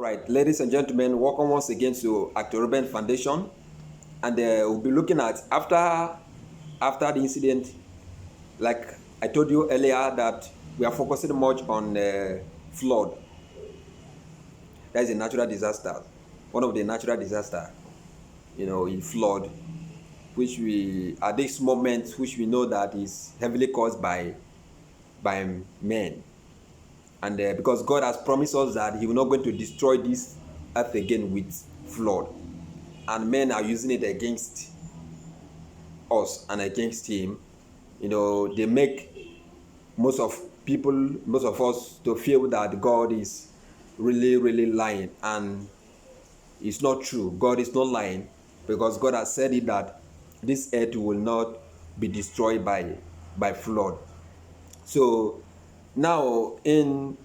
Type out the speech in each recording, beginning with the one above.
right, ladies and gentlemen, welcome once again to Actor Ruben Foundation, and we'll be looking at after the incident. Like I told you earlier, that we are focusing much on flood. That is a natural disaster, one of the natural disaster, in flood, which we at this moment, which we know that is heavily caused by men, and because God has promised us that He will not going to destroy this earth again with flood, and men are using it against us and against Him. They make most of us, to feel that God is really, really lying, and it's not true. God is not lying, because God has said it that this earth will not be destroyed by flood. So now in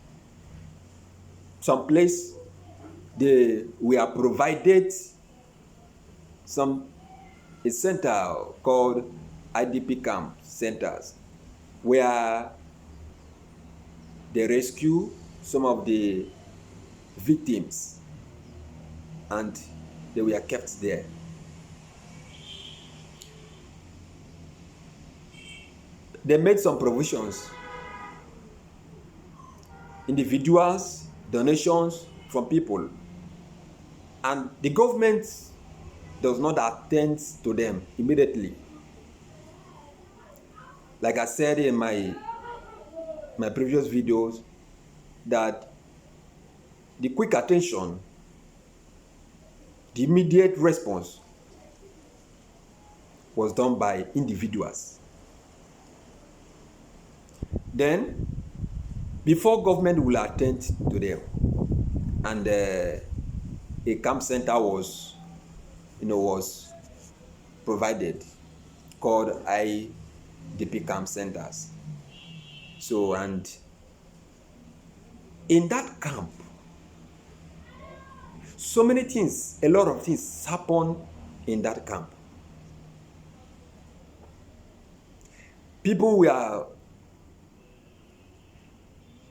some place, we are provided some a center called IDP camp centers, where they rescue some of the victims, and they were kept there. They made some provisions, individuals, donations from people, and the government does not attend to them immediately. Like I said in my previous videos, that the quick attention, the immediate response was done by individuals. Then, before government will attend to them, and a camp center was provided, called IDP camp centers. So, and in that camp, so many things, a lot of things happen in that camp. People were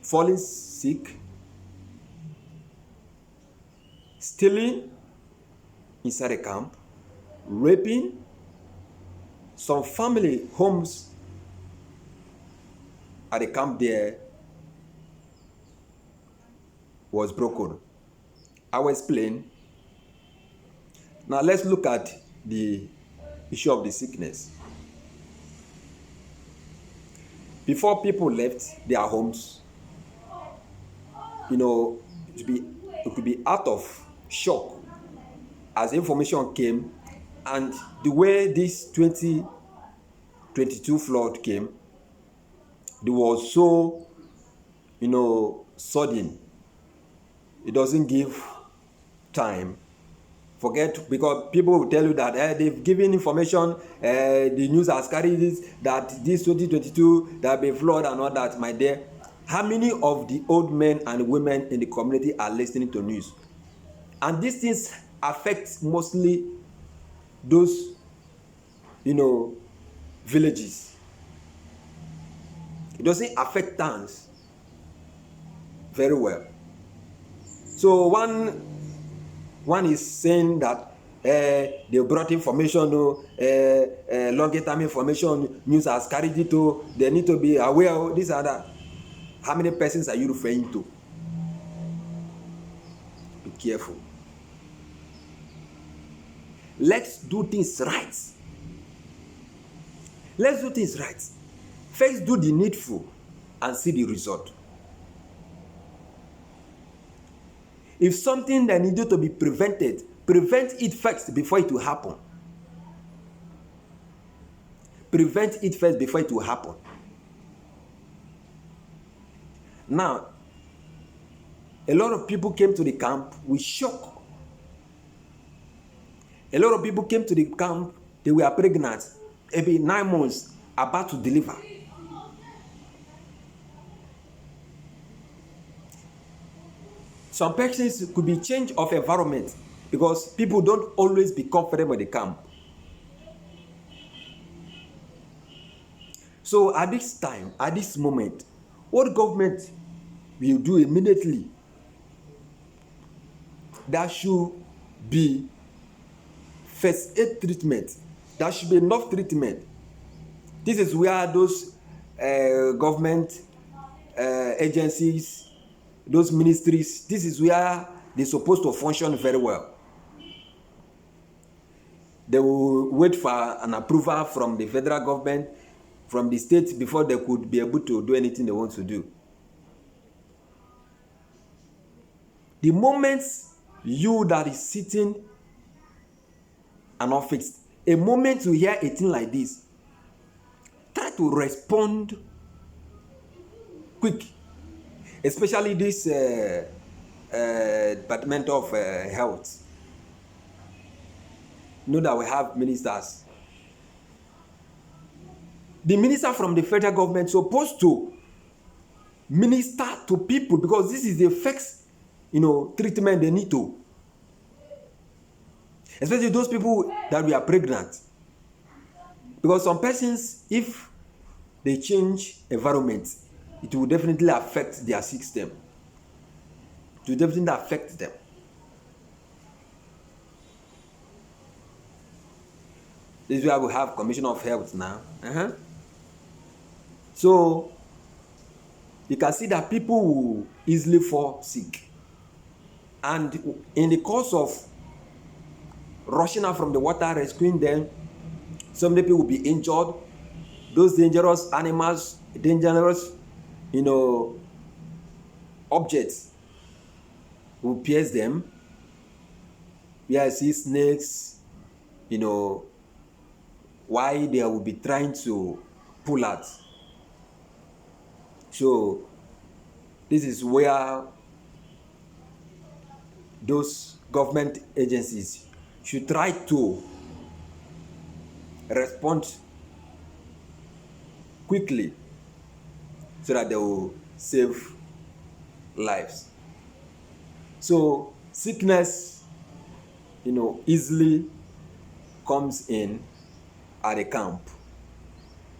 falling sick, stealing inside the camp, raping. Some family homes at the camp there was broken. I will explain. Now let's look at the issue of the sickness. Before people left their homes, it could be out of shock as information came, and the way this 2022 flood came, it was so sudden. It doesn't give time. Forget, because people will tell you that they've given information, the news has carried this, that this 2022 there have been flood and all that. My dear, how many of the old men and women in the community are listening to news? And these things affect mostly those villages. It doesn't affect towns very well. So one is saying that they brought information, longer term information, news has carried it to, they need to be aware of this and that. How many persons are you referring to? Be careful. Let's do things right. Let's do things right. First, do the needful and see the result. If something that needed to be prevented, prevent it first before it will happen. Prevent it first before it will happen. Now, a lot of people came to the camp with shock. A lot of people came to the camp, they were pregnant, maybe 9 months, about to deliver. Some persons could be change of environment, because people don't always be comfortable in the camp. So at this time, at this moment, what government will do immediately there should be first aid treatment. There should be enough treatment. This is where those government agencies, those ministries, this is where they're supposed to function very well. They will wait for an approval from the federal government, from the state, before they could be able to do anything they want to do. The moment you that is sitting and not fixed, a moment you hear a thing like this, try to respond quick, especially this Department of Health. Know that we have ministers. The minister from the federal government is supposed to minister to people, because this is the first, treatment they need to. Especially those people that we are pregnant. Because some persons, if they change environment, it will definitely affect their system. It will definitely affect them. This is why we have Commission of Health now. So you can see that people will easily fall sick. And in the course of rushing out from the water, rescuing them, some people will be injured. Those dangerous animals, dangerous, objects will pierce them. Yeah, I see snakes, why they will be trying to pull out. So this is where those government agencies should try to respond quickly so that they will save lives. So sickness, easily comes in at a camp.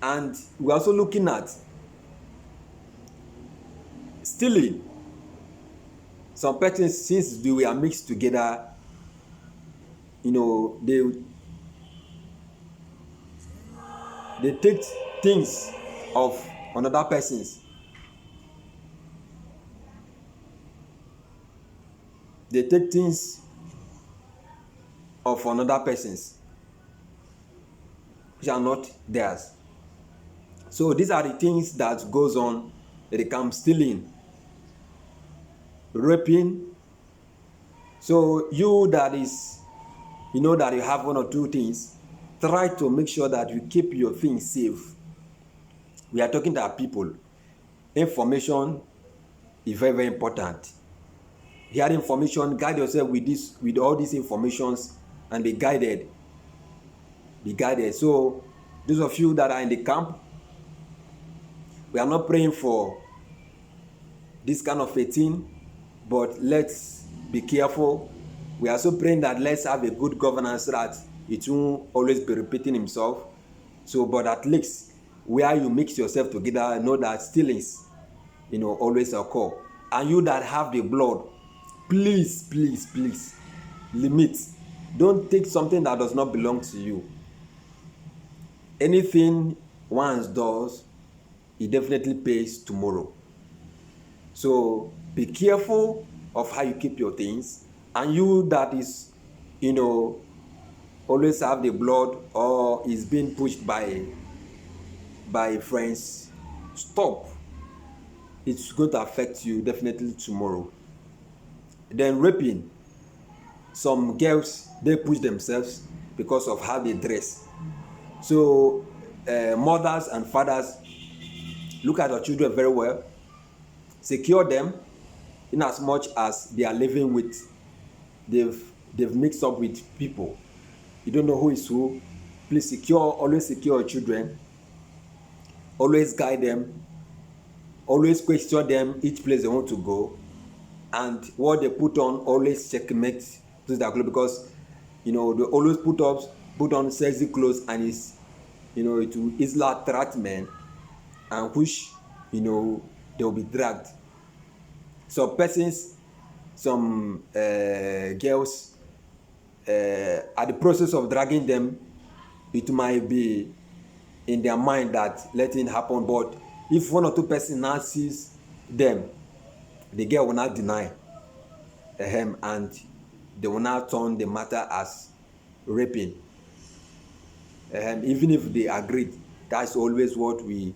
And we're also looking at stealing. Some persons, since they were mixed together, they take things of another person's. They take things of another person's, which are not theirs. So these are the things that goes on. They come stealing, raping. So you that is, that you have one or two things, try to make sure that you keep your things safe. We are talking to our people. Information is very, very important. Hear information, guide yourself with all these informations, and be guided. Be guided. So those of you that are in the camp, we are not praying for this kind of a thing, but let's be careful. We are also praying that let's have a good governance so that it won't always be repeating himself. So, but at least where you mix yourself together, know that stealings, always occur. And you that have the blood, please, please, please, limit. Don't take something that does not belong to you. Anything one does, it definitely pays tomorrow. So be careful of how you keep your things. And you that is, always have the blood or is being pushed by friends, stop. It's going to affect you definitely tomorrow. Then raping. Some girls, they push themselves because of how they dress. So mothers and fathers, look at your children very well. Secure them in as much as they are living with, they've mixed up with people. You don't know who is who. Please always secure your children. Always guide them. Always question them each place they want to go. And what they put on, always checkmate because they always put on sexy clothes, and it's it will easily attract men, and which they will be dragged. So persons some girls at the process of dragging them, it might be in their mind that letting it happen, but if one or two person now sees them, the girl will not deny and they will not turn the matter as raping, even if they agreed. That's always what we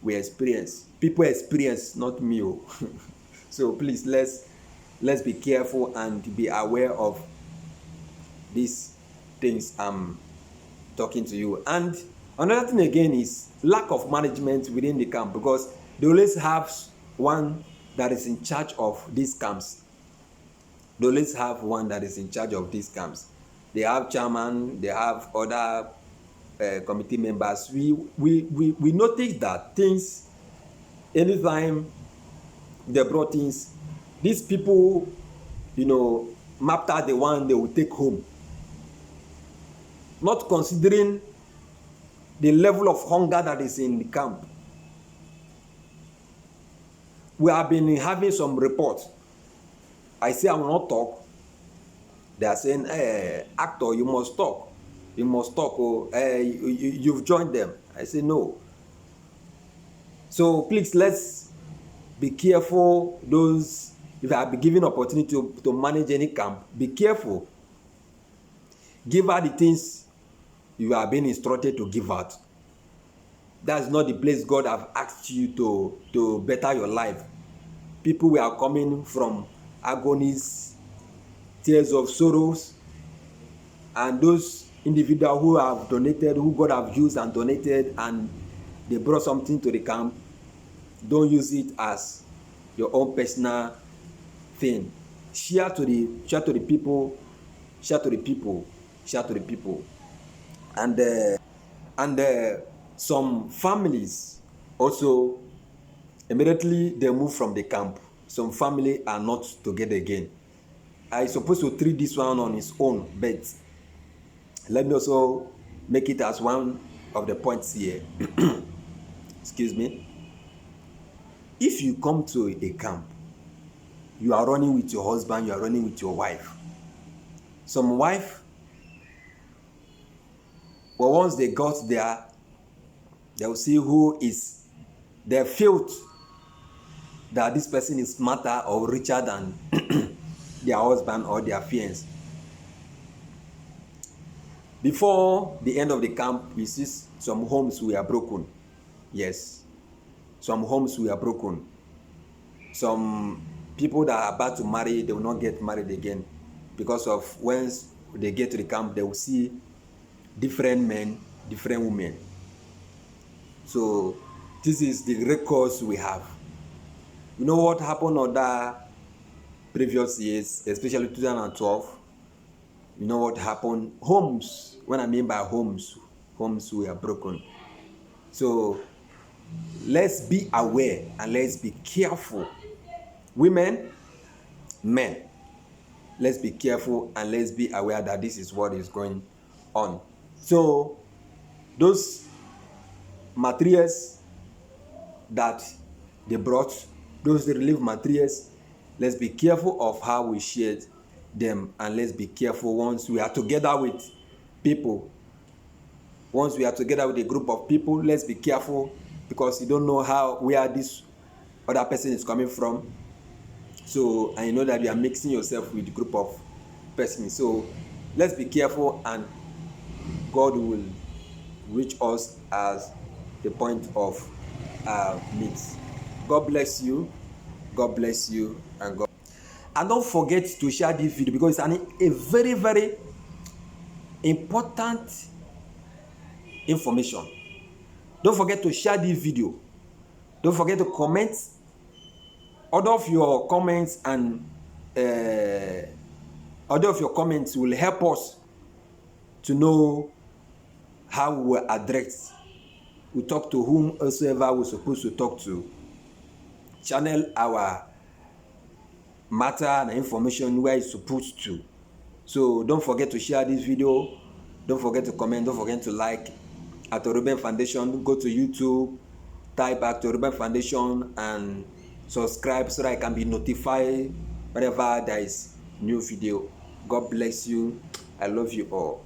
experience. People experience, not me. So please, let's be careful and be aware of these things I'm talking to you. And another thing again is lack of management within the camp, because they always have one that is in charge of these camps. They always have one that is in charge of these camps. They have chairman, they have other committee members. We notice that things, anytime they brought things, these people, mapped out the one they will take home, not considering the level of hunger that is in the camp. We have been having some reports. I say I will not talk. They are saying, actor, you must talk. You must talk. You've joined them. I say no. So please, let's be careful. Those, if I be given opportunity to manage any camp, be careful. Give out the things you are being instructed to give out. That's not the place God have asked you to better your life. People were coming from agonies, tears of sorrows, and those individuals who have donated, who God have used and donated, and they brought something to the camp, don't use it as your own personal thing. Share to the people, and some families also, immediately they move from the camp, some family are not together again. I supposed to treat this one on its own, but let me also make it as one of the points here. Excuse me. If you come to a camp, you are running with your husband, you are running with your wife. Some wife, well, once they got there, they will see who is, they felt that this person is smarter or richer than their husband or their fiancé. Before the end of the camp, we see some homes were broken. Yes, some homes were broken. Some people that are about to marry, they will not get married again, because of once they get to the camp, they will see different men, different women. So this is the records we have. You know what happened on that previous years, especially 2012? You know what happened? Homes, when I mean by homes were broken. So let's be aware and let's be careful. Women, men, let's be careful and let's be aware that this is what is going on. So those materials that they brought, those relief materials, let's be careful of how we shared them, and let's be careful once we are together with people. Once we are together with a group of people, let's be careful, because you don't know where this other person is coming from. So, and you know that you are mixing yourself with a group of persons. So let's be careful, and God will reach us as the point of needs. God bless you. God bless you, and God. And don't forget to share this video, because it's a very, very important information. Don't forget to share this video. Don't forget to comment. All of your comments and all of your comments will help us to know how we will address. We talk to whomsoever we're supposed to talk to. Channel our matter and information where it's supposed to. So don't forget to share this video. Don't forget to comment. Don't forget to like. Actor Ruben Foundation. Go to YouTube, type Actor Ruben Foundation and subscribe so that I can be notified whenever there is new video. God bless you. I love you all.